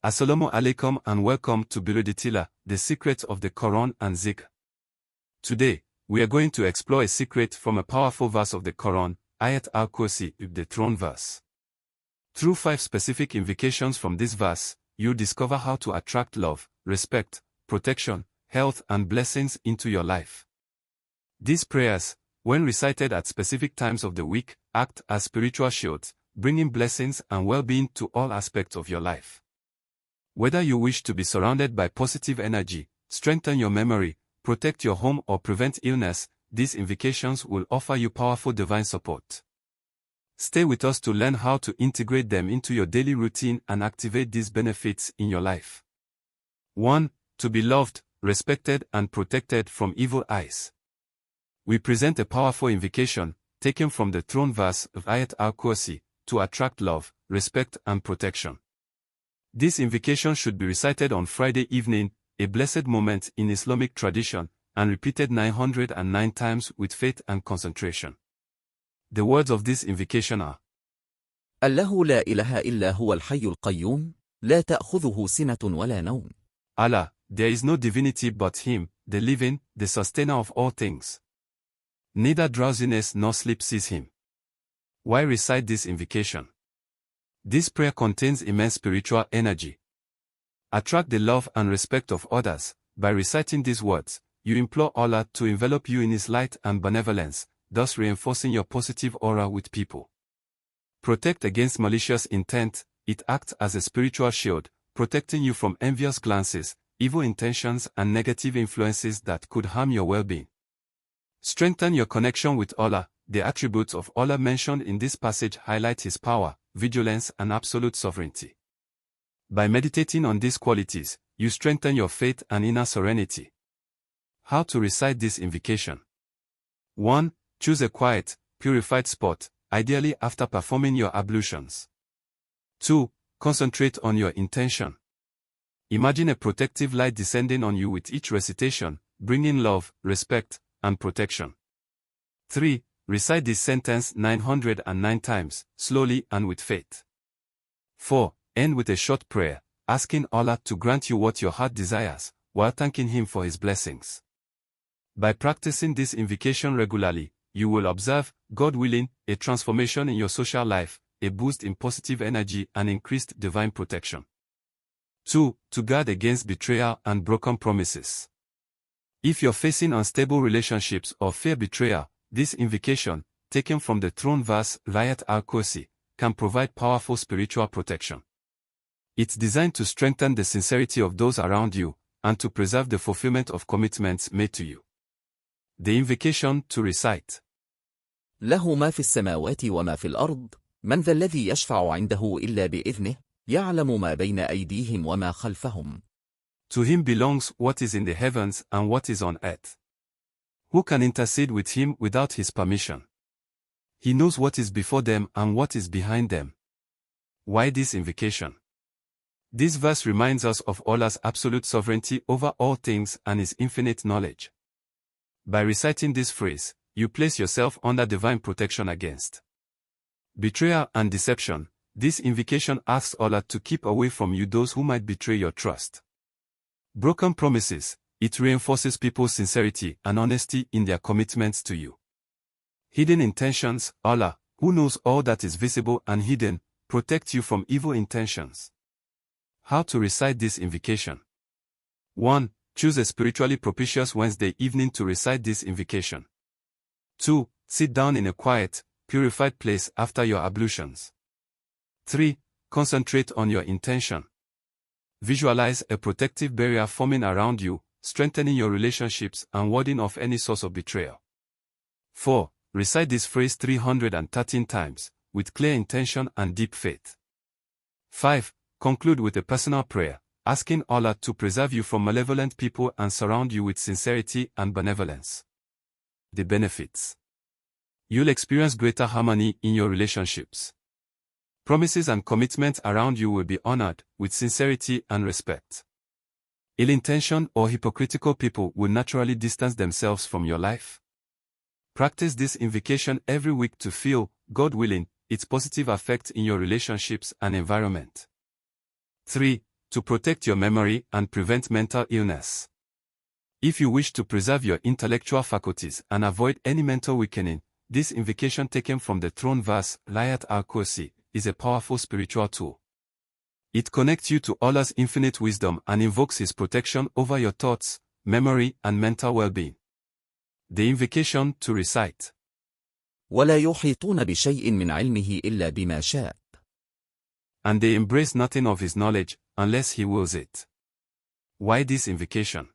Assalamu alaikum and welcome to Bilradatillah, the secret of the Quran and Zikr. Today, we are going to explore a secret from a powerful verse of the Quran, Ayat Al-Kursi, the throne verse. Through 5 specific invocations from this verse, you discover how to attract love, respect, protection, health and blessings into your life. These prayers, when recited at specific times of the week, act as spiritual shields, bringing blessings and well-being to all aspects of your life. Whether you wish to be surrounded by positive energy, strengthen your memory, protect your home or prevent illness, these invocations will offer you powerful divine support. Stay with us to learn how to integrate them into your daily routine and activate these benefits in your life. 1. To be loved, respected and protected from evil eyes. We present a powerful invocation, taken from the throne verse of Ayat Al-Kursi, to attract love, respect and protection. This invocation should be recited on Friday evening, a blessed moment in Islamic tradition, and repeated 909 times with faith and concentration. The words of this invocation are: Allâhou لا إله إلا هو الحي القيوم لا تأخذه سنة ولا نوم. Allah, there is no divinity but Him, the living, the sustainer of all things. Neither drowsiness nor sleep seize Him. Why recite this invocation? This prayer contains immense spiritual energy. Attract the love and respect of others. By reciting these words, you implore Allah to envelop you in His light and benevolence, thus reinforcing your positive aura with people. Protect against malicious intent. It acts as a spiritual shield, protecting you from envious glances, evil intentions and negative influences that could harm your well-being. Strengthen your connection with Allah. The attributes of Allah mentioned in this passage highlight His power, vigilance and absolute sovereignty. By meditating on these qualities, you strengthen your faith and inner serenity. How to recite this invocation? 1. Choose a quiet, purified spot, ideally after performing your ablutions. 2. Concentrate on your intention. Imagine a protective light descending on you with each recitation, bringing love, respect, and protection. 3. Recite this sentence 909 times, slowly and with faith. 4. End with a short prayer, asking Allah to grant you what your heart desires, while thanking Him for His blessings. By practicing this invocation regularly, you will observe, God willing, a transformation in your social life, a boost in positive energy and increased divine protection. 2. To guard against betrayal and broken promises. If you're facing unstable relationships or fear betrayal, this invocation, taken from the throne verse Ayat Al-Kursi, can provide powerful spiritual protection. It's designed to strengthen the sincerity of those around you, and to preserve the fulfillment of commitments made to you. The invocation to recite. له ما في السماوات وما في الأرض من ذا الذي يشفع عنده إلا بإذنه يعلم ما بين أيديهم وما خلفهم. To Him belongs what is in the heavens and what is on earth. Who can intercede with Him without His permission? He knows what is before them and what is behind them. Why this invocation? This verse reminds us of Allah's absolute sovereignty over all things and His infinite knowledge. By reciting this phrase, you place yourself under divine protection against betrayal and deception. This invocation asks Allah to keep away from you those who might betray your trust. Broken promises. It reinforces people's sincerity and honesty in their commitments to you. Hidden intentions. Allah, who knows all that is visible and hidden, protects you from evil intentions. How to recite this invocation? 1. Choose a spiritually propitious Wednesday evening to recite this invocation. 2. Sit down in a quiet, purified place after your ablutions. 3. Concentrate on your intention. Visualize a protective barrier forming around you, strengthening your relationships and warding off any source of betrayal. 4. Recite this phrase 313 times, with clear intention and deep faith. 5. Conclude with a personal prayer, asking Allah to preserve you from malevolent people and surround you with sincerity and benevolence. The benefits. You'll experience greater harmony in your relationships. Promises and commitments around you will be honored, with sincerity and respect. Ill-intentioned or hypocritical people will naturally distance themselves from your life. Practice this invocation every week to feel, God willing, its positive effect in your relationships and environment. 3. to protect your memory and prevent mental illness. If you wish to preserve your intellectual faculties and avoid any mental weakening, this invocation taken from the throne verse, Ayat Al-Kursi, is a powerful spiritual tool. It connects you to Allah's infinite wisdom and invokes His protection over your thoughts, memory, and mental well-being. The invocation to recite. ولا يحيطون بشيء من علمه إلا بما شاء. And they embrace nothing of His knowledge, unless He wills it. Why this invocation?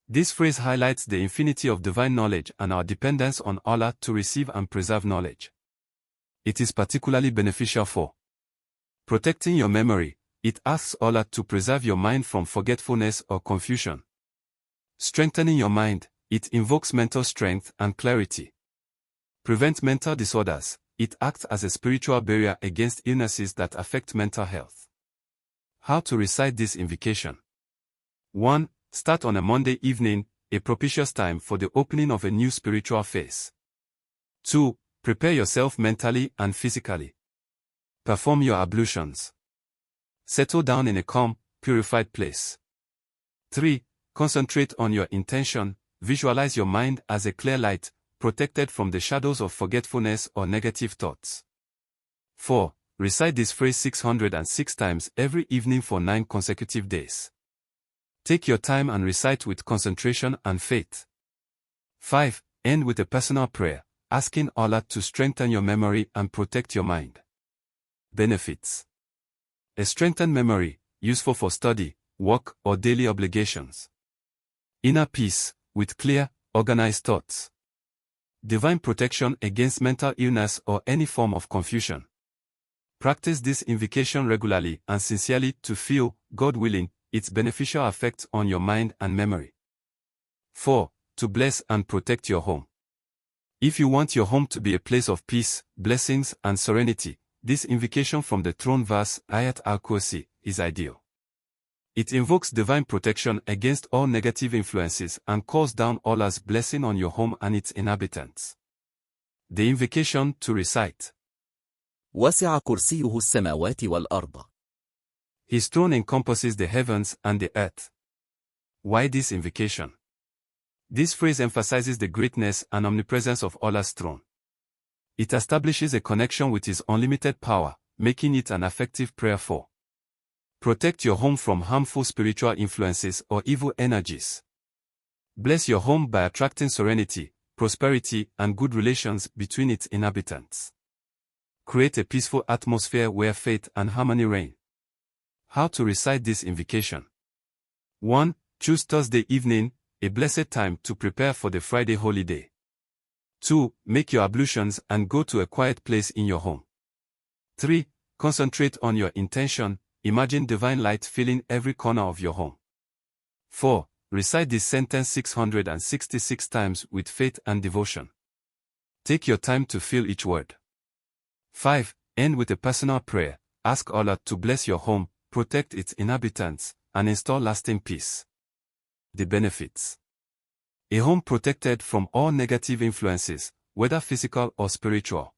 This phrase highlights the infinity of divine knowledge and our dependence on Allah to receive and preserve knowledge. It is particularly beneficial for protecting your memory. It asks Allah to preserve your mind from forgetfulness or confusion. Strengthening your mind. It invokes mental strength and clarity. Prevent mental disorders. It acts as a spiritual barrier against illnesses that affect mental health. How to recite this invocation? 1. Start on a Monday evening, a propitious time for the opening of a new spiritual phase. 2. Prepare yourself mentally and physically. Perform your ablutions. Settle down in a calm, purified place. 3. Concentrate on your intention. Visualize your mind as a clear light, protected from the shadows of forgetfulness or negative thoughts. 4. Recite this phrase 606 times every evening for 9 consecutive days. Take your time and recite with concentration and faith. 5. End with a personal prayer, asking Allah to strengthen your memory and protect your mind. Benefits. A strengthened memory, useful for study, work, or daily obligations. Inner peace, with clear, organized thoughts. Divine protection against mental illness or any form of confusion. Practice this invocation regularly and sincerely to feel, God willing, its beneficial effects on your mind and memory. 4. To bless and protect your home. If you want your home to be a place of peace, blessings, and serenity, this invocation from the throne verse, Ayat Al-Kursi, is ideal. It invokes divine protection against all negative influences and calls down Allah's blessing on your home and its inhabitants. The invocation to recite. وسع كرسيه السماوات والأرض. His throne encompasses the heavens and the earth. Why this invocation? This phrase emphasizes the greatness and omnipresence of Allah's throne. It establishes a connection with His unlimited power, making it an effective prayer for protect your home from harmful spiritual influences or evil energies. Bless your home by attracting serenity, prosperity, and good relations between its inhabitants. Create a peaceful atmosphere where faith and harmony reign. How to recite this invocation? 1. Choose Thursday evening, a blessed time to prepare for the Friday holiday. 2. Make your ablutions and go to a quiet place in your home. 3. Concentrate on your intention. Imagine divine light filling every corner of your home. 4. Recite this sentence 666 times with faith and devotion. Take your time to feel each word. 5. End with a personal prayer. Ask Allah to bless your home, protect its inhabitants, and install lasting peace. The benefits. A home protected from all negative influences, whether physical or spiritual.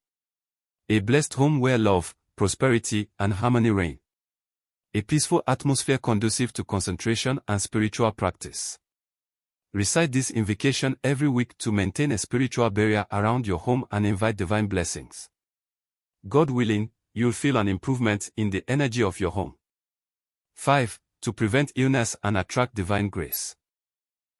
A blessed home where love, prosperity, and harmony reign. A peaceful atmosphere conducive to concentration and spiritual practice. Recite this invocation every week to maintain a spiritual barrier around your home and invite divine blessings. God willing, you'll feel an improvement in the energy of your home. 5. To prevent illness and attract divine grace.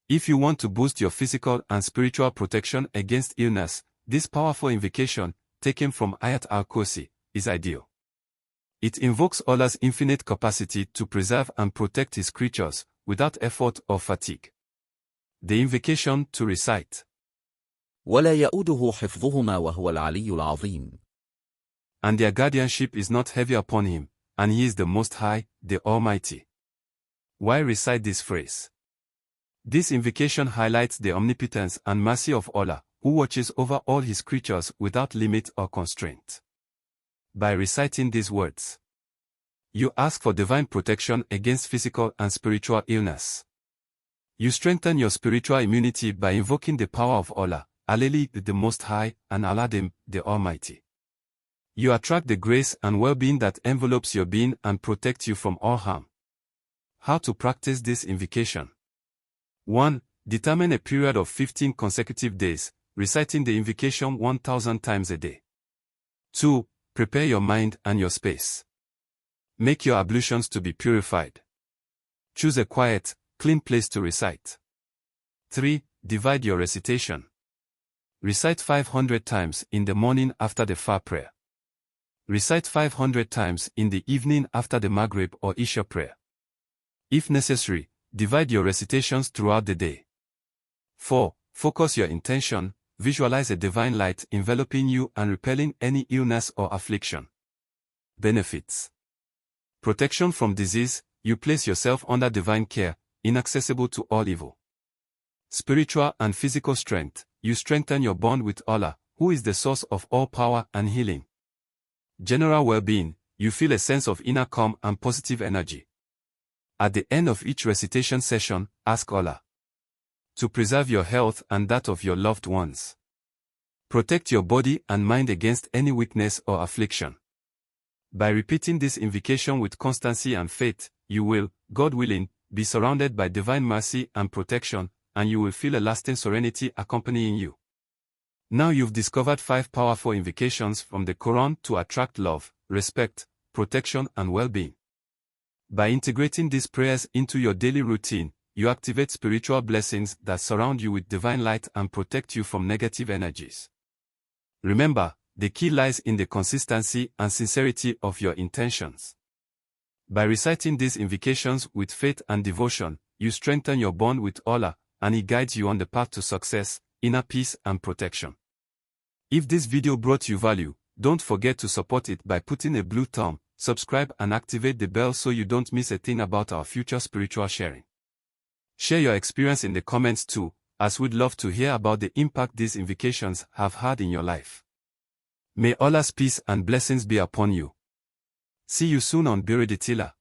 If you want to boost your physical and spiritual protection against illness, this powerful invocation, taken from Ayat Al-Kursi, is ideal. It invokes Allah's infinite capacity to preserve and protect His creatures, without effort or fatigue. The invocation to recite. ولا يؤوده حفظهما وهو العلي العظيم. And their guardianship is not heavy upon Him, and He is the Most High, the Almighty. Why recite this phrase? This invocation highlights the omnipotence and mercy of Allah, who watches over all His creatures without limit or constraint. By reciting these words, you ask for divine protection against physical and spiritual illness. You strengthen your spiritual immunity by invoking the power of Allah, Allâhou, the Most High, and Allâhou, the Almighty. You attract the grace and well-being that envelopes your being and protects you from all harm. How to practice this invocation. 1. Determine a period of 15 consecutive days, reciting the invocation 1000 times a day. 2. Prepare your mind and your space. Make your ablutions to be purified. Choose a quiet, clean place to recite. 3. Divide your recitation. Recite 500 times in the morning after the Fajr prayer. Recite 500 times in the evening after the Maghrib or Isha prayer. If necessary, divide your recitations throughout the day. 4. Focus your intention, visualize a divine light enveloping you and repelling any illness or affliction. Benefits. Protection from disease, you place yourself under divine care, inaccessible to all evil. Spiritual and physical strength, you strengthen your bond with Allah, who is the source of all power and healing. General well-being, you feel a sense of inner calm and positive energy. At the end of each recitation session, ask Allah to preserve your health and that of your loved ones. Protect your body and mind against any weakness or affliction. By repeating this invocation with constancy and faith, you will, God willing, be surrounded by divine mercy and protection, and you will feel a lasting serenity accompanying you. Now you've discovered 5 powerful invocations from the Quran to attract love, respect, protection and well-being. By integrating these prayers into your daily routine, you activate spiritual blessings that surround you with divine light and protect you from negative energies. Remember, the key lies in the consistency and sincerity of your intentions. By reciting these invocations with faith and devotion, you strengthen your bond with Allah, and He guides you on the path to success, inner peace and protection. If this video brought you value, don't forget to support it by putting a blue thumb, subscribe and activate the bell so you don't miss a thing about our future spiritual sharing. Share your experience in the comments too, as we'd love to hear about the impact these invocations have had in your life. May Allah's peace and blessings be upon you. See you soon on Bilradatillah.